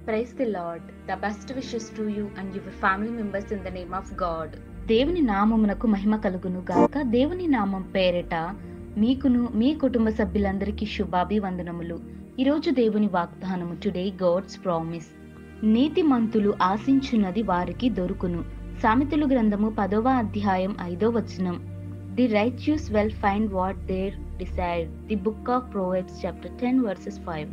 Praise the Lord. The best wishes to you and your family members in the name of God. దేవుని నామమునకు మహిమ కలుగును గాక. దేవుని నామం పేరిట మీకును మీ కుటుంబ సభ్యులందరికీ శుభాభివందనములు. ఈరోజు దేవుని వాగ్దానము, టుడే గాడ్స్ ప్రామిస్. నీతిమంతులు ఆశించున్నది వారికి దొరుకును. సామెతలు గ్రంథము 10వ అధ్యాయం 5వ వచనం. The righteous will find what their desire. The book of Proverbs chapter 10 verses 5.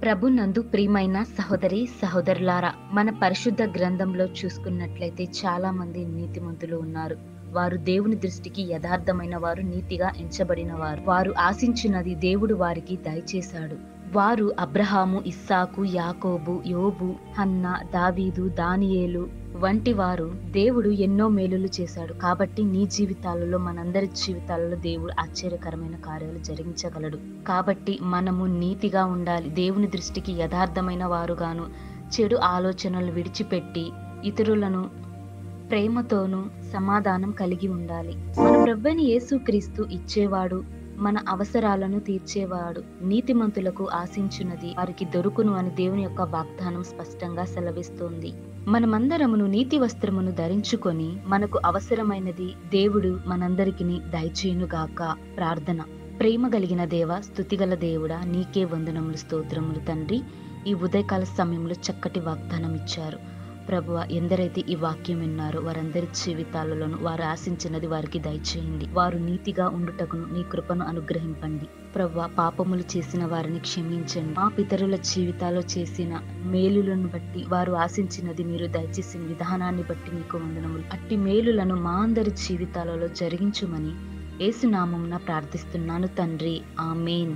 ప్రభు నందు ప్రియమైన సహోదరి సహోదరులారా, మన పరిశుద్ధ గ్రంథంలో చూసుకున్నట్లయితే చాలా మంది నీతిమంతులు ఉన్నారు. వారు దేవుని దృష్టికి యథార్థమైన వారు, నీతిగా ఎంచబడిన వారు. వారు ఆశించినది దేవుడు వారికి దయచేశాడు. వారు అబ్రహాము, ఇస్సాకు, యాకోబు, యోబు, హన్నా, దావీదు, దానియేలు వంటి వారు. దేవుడు ఎన్నో మేలులు చేశాడు. కాబట్టి నీ జీవితాలలో, మనందరి జీవితాలలో దేవుడు ఆశ్చర్యకరమైన కార్యాలు జరిగించగలడు. కాబట్టి మనము నీతిగా ఉండాలి. దేవుని దృష్టికి యథార్థమైన వారుగాను, చెడు ఆలోచనలు విడిచిపెట్టి ఇతరులను ప్రేమతోనూ సమాధానం కలిగి ఉండాలి. మన ప్రభువైన యేసుక్రీస్తు ఇచ్చేవాడు, మన అవసరాలను తీర్చేవాడు. నీతిమంతులకు ఆశించున్నది వారికి దొరుకును అని దేవుని యొక్క వాగ్దానం స్పష్టంగా సెలవిస్తోంది. మనమందరమును నీతి వస్త్రమును ధరించుకొని మనకు అవసరమైనది దేవుడు మనందరికీ దయచేయునుగాక. ప్రార్థన. ప్రేమ కలిగిన దేవ, స్తుతిగల దేవుడా, నీకే వందనములు, స్తోత్రములు తండ్రి. ఈ ఉదయకాల సమయంలో చక్కటి వాగ్దానం ఇచ్చారు ప్రభువ. ఎందరైతే ఈ వాక్యం విన్నారో వారందరి జీవితాలలోనూ వారు ఆశించినది వారికి దయచేయండి. వారు నీతిగా ఉండుటకును నీ కృపను అనుగ్రహింపండి ప్రభువ. పాపములు చేసిన వారిని క్షమించండి. మా పితరుల జీవితాల్లో చేసిన మేలులను బట్టి, వారు ఆశించినది మీరు దయచేసిన విధానాన్ని బట్టి నీకు వందనములు. అట్టి మేలులను మా అందరి జీవితాలలో జరిగించుమని యేసు నామమున ప్రార్థిస్తున్నాను తండ్రి. ఆమేన్.